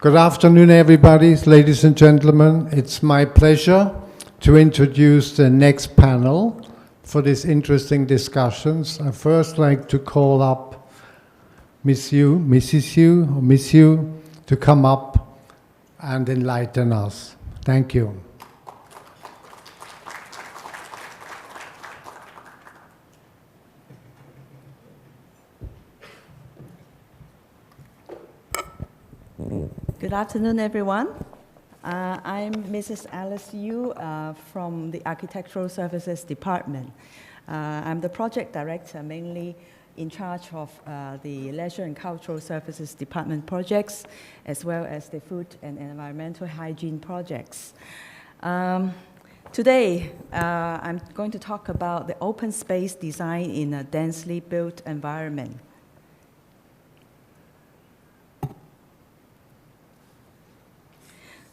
Good afternoon, everybody, ladies and gentlemen. It's my pleasure to introduce the next panel for these interesting discussions. I first like to call up Mrs. Yu, to come up and enlighten us. Thank you. Good afternoon, everyone. I'm Mrs. Alice Yu from the Architectural Services Department. I'm the project director, mainly in charge of the Leisure and Cultural Services Department projects, as well as the food and environmental hygiene projects. Today, I'm going to talk about the open space design in a densely built environment.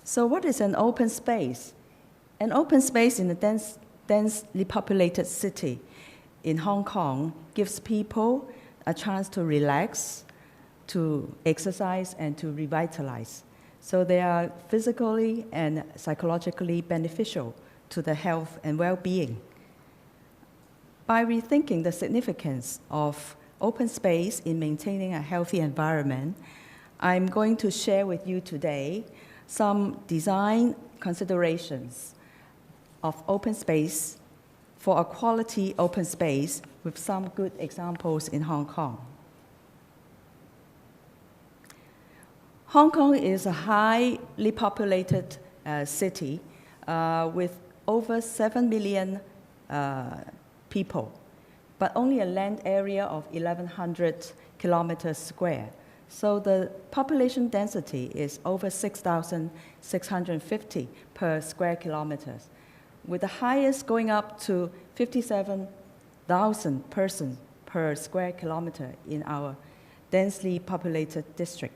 So what is an open space? An open space in a densely populated city in Hong Kong gives people a chance to relax, to exercise, and to revitalize. So they are physically and psychologically beneficial to the health and well-being. By rethinking the significance of open space in maintaining a healthy environment, I'm going to share with you today some design considerations of open space for a quality open space with some good examples in Hong Kong. Hong Kong is a highly populated city with over 7 million people, but only a land area of 1,100 kilometers square. So the population density is over 6,650 per square kilometers, with the highest going up to 57,000 persons per square kilometer in our densely populated district.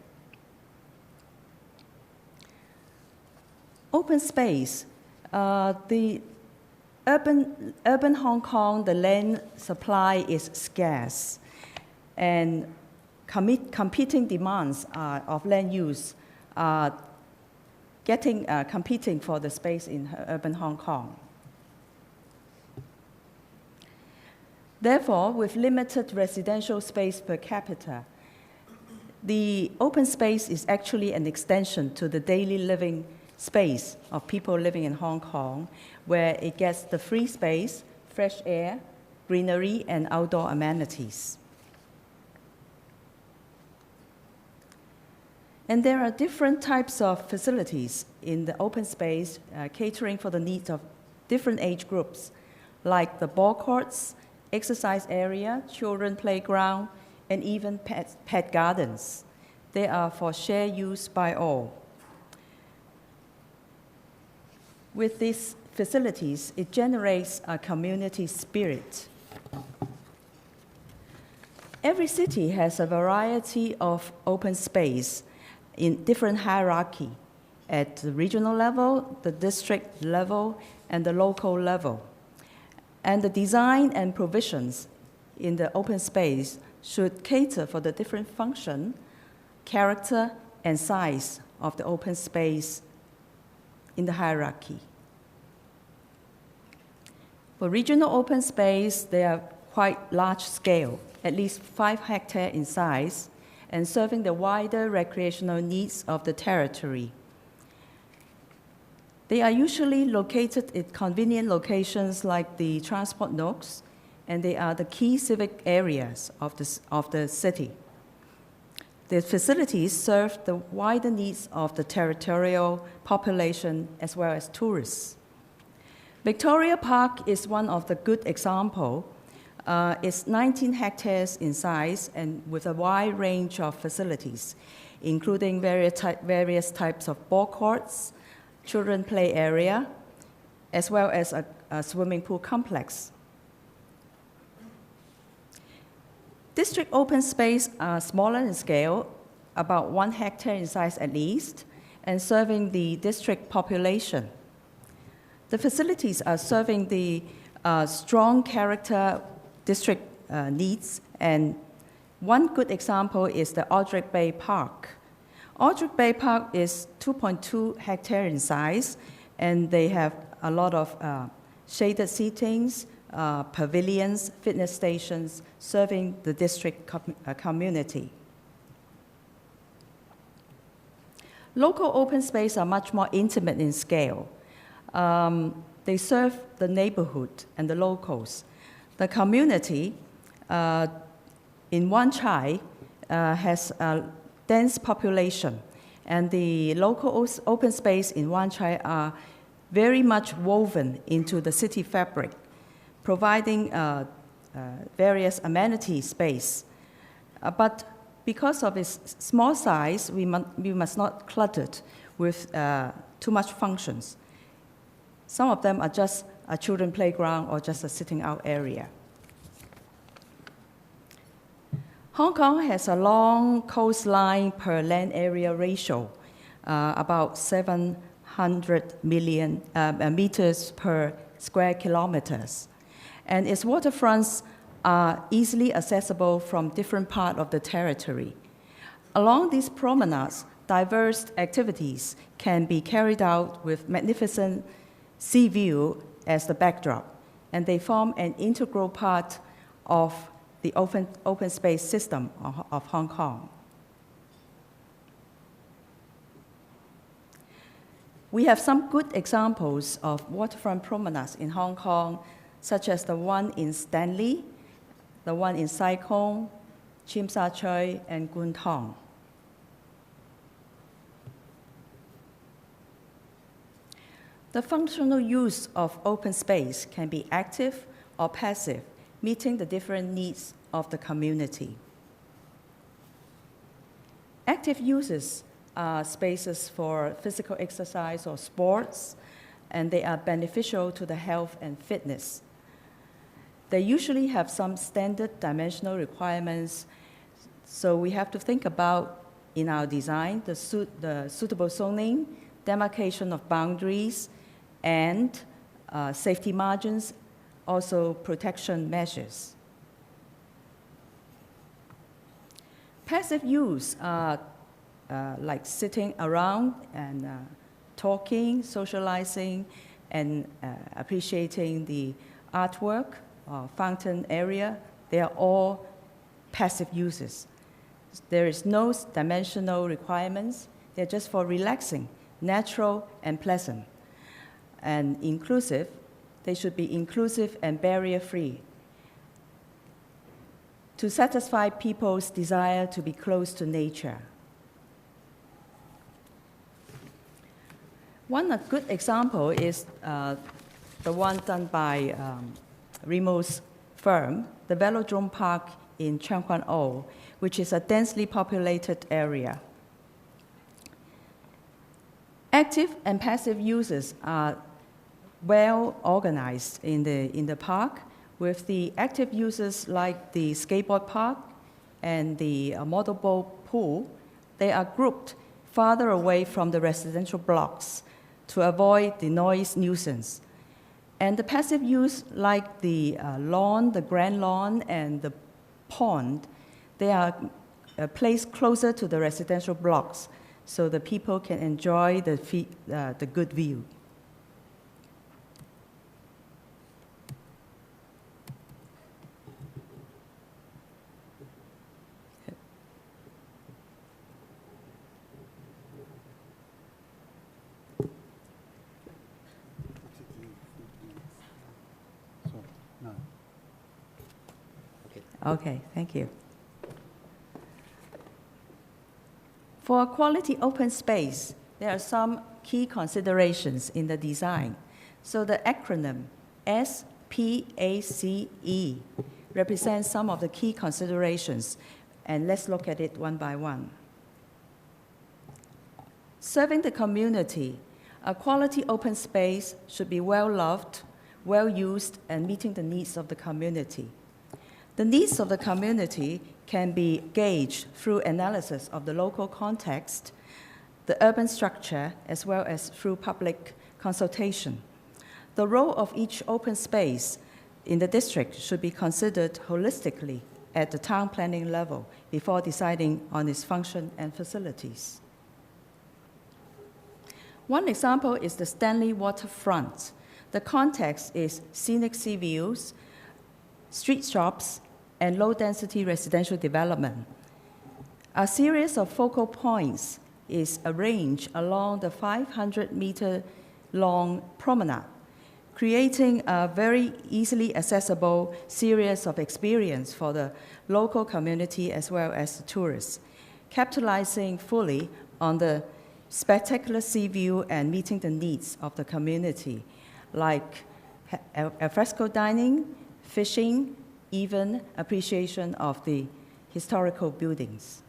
Open space. The urban Hong Kong, the land supply is scarce, and competing demands of land use are competing for the space in urban Hong Kong. Therefore, with limited residential space per capita, the open space is actually an extension to the daily living space of people living in Hong Kong, where it gets the free space, fresh air, greenery, and outdoor amenities. And there are different types of facilities in the open space catering for the needs of different age groups, like the ball courts, exercise area, children playground, and even pet gardens. They are for shared use by all. With these facilities, it generates a community spirit. Every city has a variety of open space in different hierarchy at the regional level, the district level, and the local level. And the design and provisions in the open space should cater for the different function, character, and size of the open space in the hierarchy. For regional open space, they are quite large scale, at least 5 hectares in size, and serving the wider recreational needs of the territory. They are usually located in convenient locations like the transport nodes, and they are the key civic areas of the city. The facilities serve the wider needs of the territorial population as well as tourists. Victoria Park is one of the good examples. It's 19 hectares in size and with a wide range of facilities, including various types of ball courts, children play area, as well as a swimming pool complex. District open space are smaller in scale, about 1 hectare in size at least, and serving the district population. The facilities are serving the strong character district needs, and one good example is the Aldrich Bay Park. Aldrich Bay Park is 2.2 hectare in size, and they have a lot of shaded seatings, pavilions, fitness stations, serving the district community. Local open space are much more intimate in scale. They serve the neighborhood and the locals. The community in Wan Chai has a dense population, and the local open space in Wan Chai are very much woven into the city fabric, providing various amenity space. But because of its small size, we must not clutter it with too much functions. Some of them are just a children playground or just a sitting out area. Hong Kong has a long coastline per land area ratio, about 700 million meters per square kilometers. And its waterfronts are easily accessible from different parts of the territory. Along these promenades, diverse activities can be carried out with magnificent sea view as the backdrop, and they form an integral part of the open space system of Hong Kong. We have some good examples of waterfront promenades in Hong Kong, such as the one in Stanley, the one in Sai Kung, Tsim Sha Tsui, and Kwun Tong. The functional use of open space can be active or passive, meeting the different needs of the community. Active uses are spaces for physical exercise or sports, and they are beneficial to the health and fitness. They usually have some standard dimensional requirements, so we have to think about, in our design, the suitable zoning, demarcation of boundaries, and safety margins, also protection measures. Passive use are like sitting around and talking, socializing, and appreciating the artwork or fountain area. They are all passive uses. There is no dimensional requirements. They're just for relaxing, natural and pleasant, and inclusive. They should be inclusive and barrier-free to satisfy people's desire to be close to nature. One good example is the one done by Remo's firm, the Velodrome Park in Tseung Kwan O, which is a densely populated area. Active and passive uses are well organized in the park, with the active uses like the skateboard park and the motorboat pool. They are grouped farther away from the residential blocks to avoid the noise nuisance. And the passive use like the lawn, the grand lawn, and the pond, they are placed closer to the residential blocks so the people can enjoy the good view. Okay, thank you. For a quality open space, there are some key considerations in the design. So the acronym SPACE represents some of the key considerations, and let's look at it one by one. Serving the community, a quality open space should be well-loved, well-used, and meeting the needs of the community. The needs of the community can be gauged through analysis of the local context, the urban structure, as well as through public consultation. The role of each open space in the district should be considered holistically at the town planning level before deciding on its function and facilities. One example is the Stanley Waterfront. The context is scenic sea views, street shops, and low-density residential development. A series of focal points is arranged along the 500-meter-long promenade, creating a very easily accessible series of experience for the local community as well as the tourists, capitalizing fully on the spectacular sea view and meeting the needs of the community, like alfresco dining, fishing, even appreciation of the historical buildings.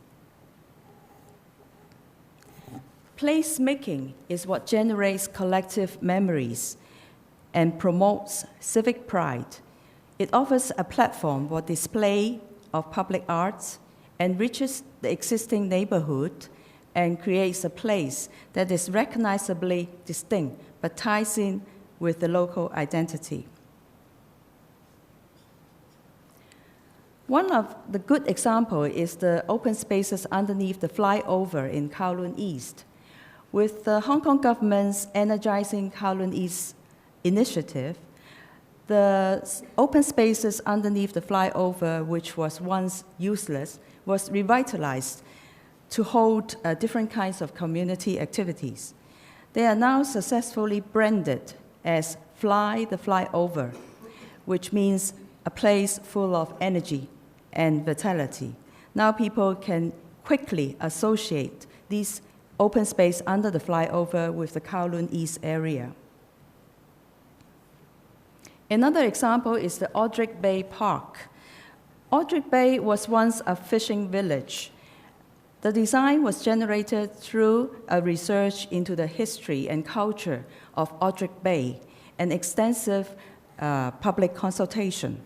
Placemaking is what generates collective memories and promotes civic pride. It offers a platform for display of public arts, enriches the existing neighborhood, and creates a place that is recognizably distinct but ties in with the local identity. One of the good examples is the open spaces underneath the flyover in Kowloon East. With the Hong Kong government's Energizing Kowloon East initiative, the open spaces underneath the flyover, which was once useless, was revitalized to hold different kinds of community activities. They are now successfully branded as Fly the Flyover, which means a place full of energy and vitality. Now people can quickly associate these open space under the flyover with the Kowloon East area. Another example is the Aldrich Bay Park. Aldrich Bay was once a fishing village. The design was generated through a research into the history and culture of Aldrich Bay, an extensive public consultation.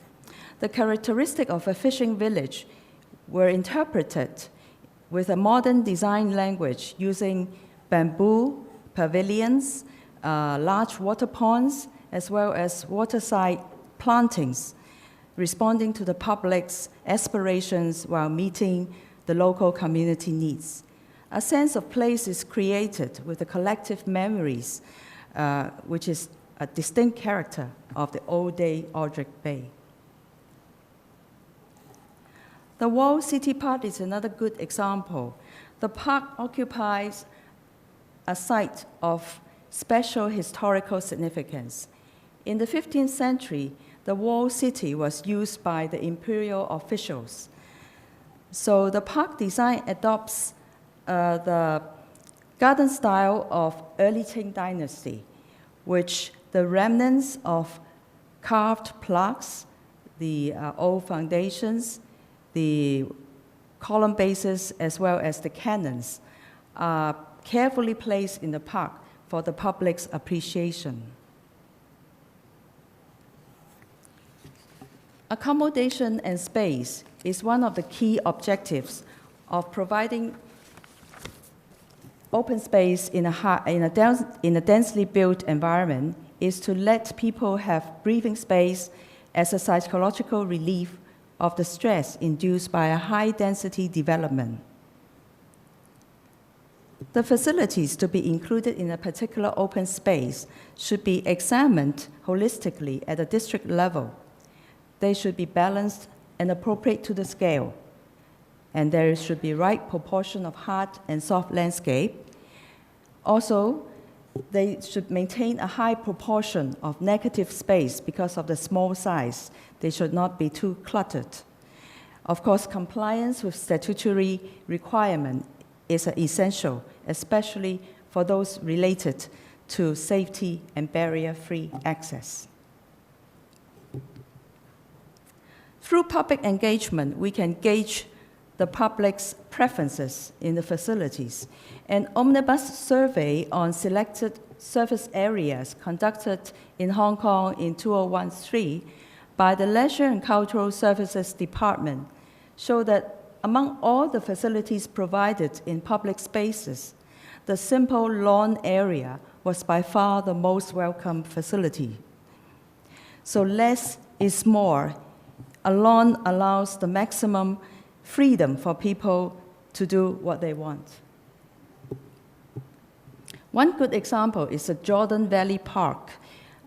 The characteristics of a fishing village were interpreted with a modern design language using bamboo, pavilions, large water ponds, as well as waterside plantings, responding to the public's aspirations while meeting the local community needs. A sense of place is created with the collective memories, which is a distinct character of the old-day Aldrich Bay. The Wall City Park is another good example. The park occupies a site of special historical significance. In the 15th century, the Wall City was used by the imperial officials. So the park design adopts the garden style of early Qing dynasty, which the remnants of carved plaques, the old foundations, the column bases, as well as the cannons, are carefully placed in the park for the public's appreciation. Accommodation and space is one of the key objectives of providing open space in a densely built environment is to let people have breathing space as a psychological relief of the stress induced by a high-density development. The facilities to be included in a particular open space should be examined holistically at a district level. They should be balanced and appropriate to the scale, and there should be right proportion of hard and soft landscape. Also, they should maintain a high proportion of negative space because of the small size. They should not be too cluttered. Of course, compliance with statutory requirement is essential, especially for those related to safety and barrier-free access. Through public engagement, we can gauge the public's preferences in the facilities. An omnibus survey on selected service areas conducted in Hong Kong in 2013 by the Leisure and Cultural Services Department showed that among all the facilities provided in public spaces, the simple lawn area was by far the most welcome facility. So less is more. A lawn allows the maximum freedom for people to do what they want. One good example is the Jordan Valley Park,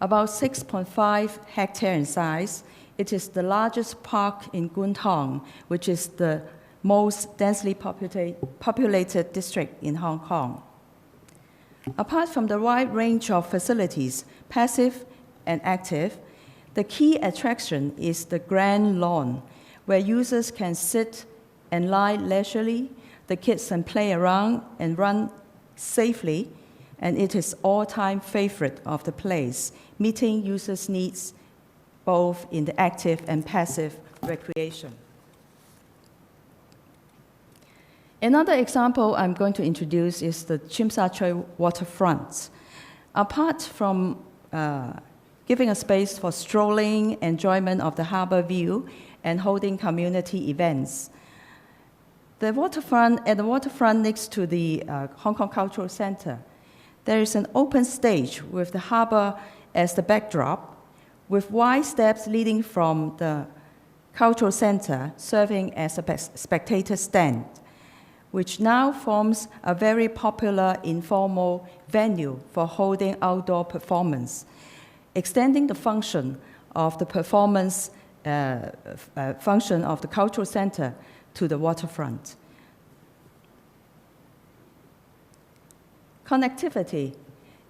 about 6.5 hectares in size. It is the largest park in Kwun Tong, which is the most densely populated district in Hong Kong. Apart from the wide range of facilities, passive and active, the key attraction is the Grand Lawn, where users can sit and lie leisurely, the kids can play around and run safely, and it is all-time favorite of the place, meeting users' needs both in the active and passive recreation. Another example I'm going to introduce is the Tsim Sha Tsui waterfront. Apart from giving a space for strolling, enjoyment of the harbor view, and holding community events, at the waterfront next to the Hong Kong Cultural Center, there is an open stage with the harbor as the backdrop, with wide steps leading from the Cultural Center serving as a spectator stand, which now forms a very popular informal venue for holding outdoor performance, extending the function of the performance function of the Cultural Center to the waterfront. Connectivity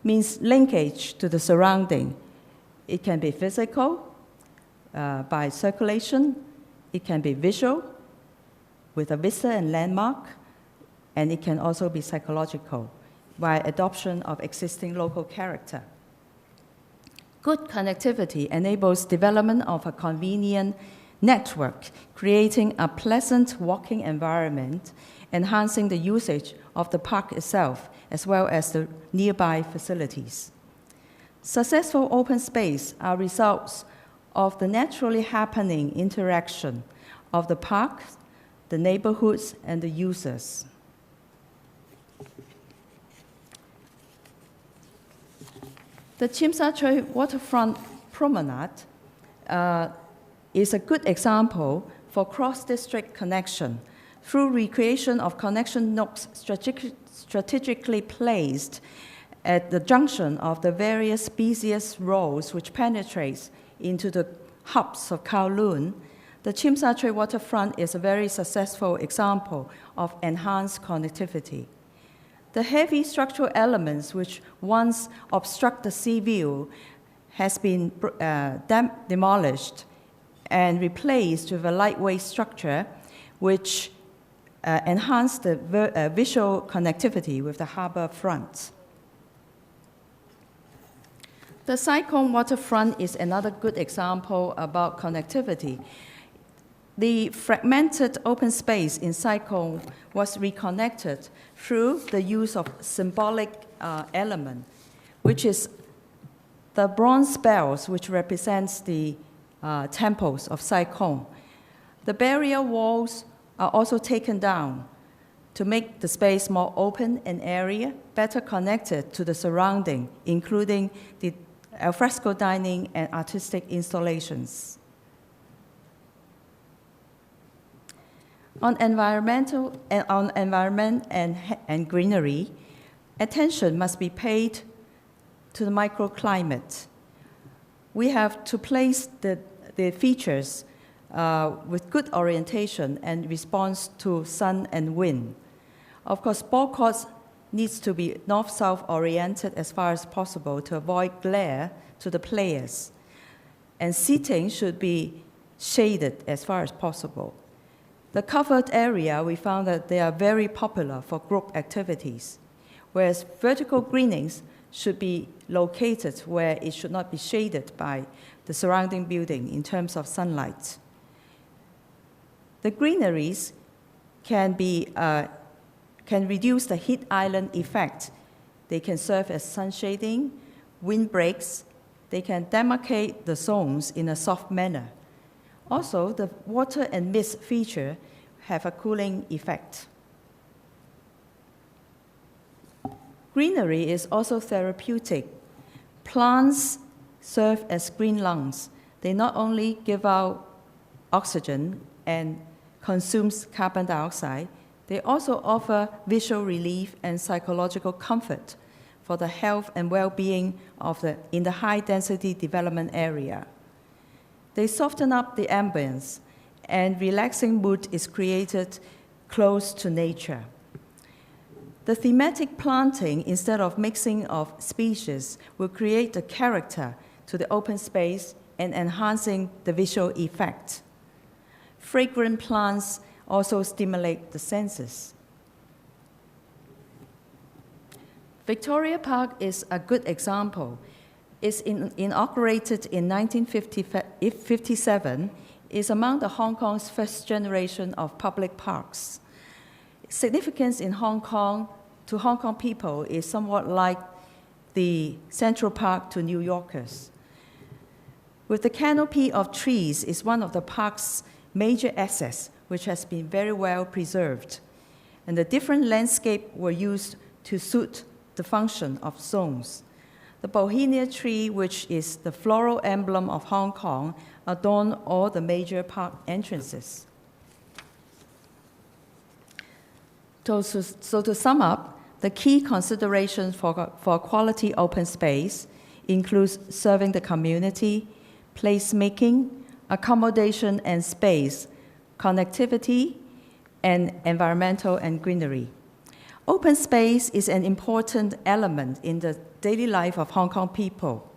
means linkage to the surrounding. It can be physical, by circulation. It can be visual, with a vista and landmark, and it can also be psychological, by adoption of existing local character. Good connectivity enables development of a convenient network, creating a pleasant walking environment, enhancing the usage of the park itself, as well as the nearby facilities. Successful open space are results of the naturally happening interaction of the park, the neighborhoods, and the users. The Tsim Sha Tsui waterfront promenade is a good example for cross-district connection through recreation of connection nooks strategically placed at the junction of the various busiest roads which penetrates into the hubs of Kowloon. The Tsim Sha Tsui waterfront is a very successful example of enhanced connectivity. The heavy structural elements which once obstruct the sea view has been demolished and replaced with a lightweight structure which enhance the visual connectivity with the harbor front. The Sai Kung waterfront is another good example about connectivity. The fragmented open space in Sai Kung was reconnected through the use of symbolic element, which is the bronze bells, which represents the temples of Sai Kung. The barrier walls are also taken down to make the space more open and area, better connected to the surrounding, including the alfresco dining and artistic installations. On environment and greenery, attention must be paid to the microclimate. We have to place the features with good orientation and response to sun and wind. Of course, ball courts needs to be north-south oriented as far as possible to avoid glare to the players. And seating should be shaded as far as possible. The covered area, we found that they are very popular for group activities, whereas vertical greenings should be located where it should not be shaded by the surrounding building in terms of sunlight. The greeneries can reduce the heat island effect. They can serve as sun shading, wind breaks. They can demarcate the zones in a soft manner. Also, the water and mist feature have a cooling effect. Greenery is also therapeutic. Plants serve as green lungs. They not only give out oxygen and consumes carbon dioxide, they also offer visual relief and psychological comfort for the health and well-being in the high-density development area. They soften up the ambience, and relaxing mood is created close to nature. The thematic planting, instead of mixing of species, will create the character to the open space and enhancing the visual effect. Fragrant plants also stimulate the senses. Victoria Park is a good example. It's inaugurated in 1957, is among the Hong Kong's first generation of public parks. Significance in Hong Kong, to Hong Kong people, is somewhat like the Central Park to New Yorkers. With the canopy of trees is one of the park's major assets, which has been very well preserved. And the different landscape were used to suit the function of zones. The Bauhinia tree, which is the floral emblem of Hong Kong, adorn all the major park entrances. So to sum up, the key considerations for quality open space includes serving the community, placemaking, accommodation and space, connectivity, and environmental and greenery. Open space is an important element in the daily life of Hong Kong people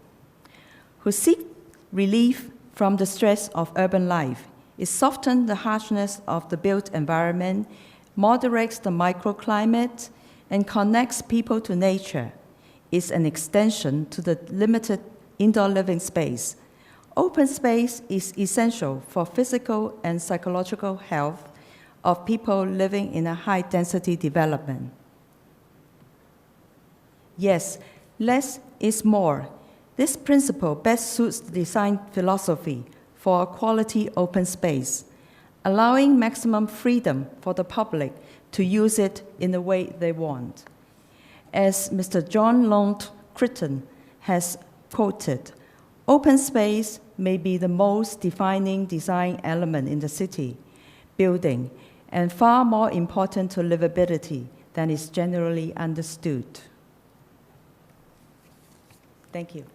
who seek relief from the stress of urban life. It softens the harshness of the built environment, moderates the microclimate, and connects people to nature. It's an extension to the limited indoor living space. Open space is essential for physical and psychological health of people living in a high-density development. Yes, less is more. This principle best suits the design philosophy for a quality open space, allowing maximum freedom for the public to use it in the way they want. As Mr. John Long Critton has quoted, open space may be the most defining design element in the city building, and far more important to livability than is generally understood. Thank you.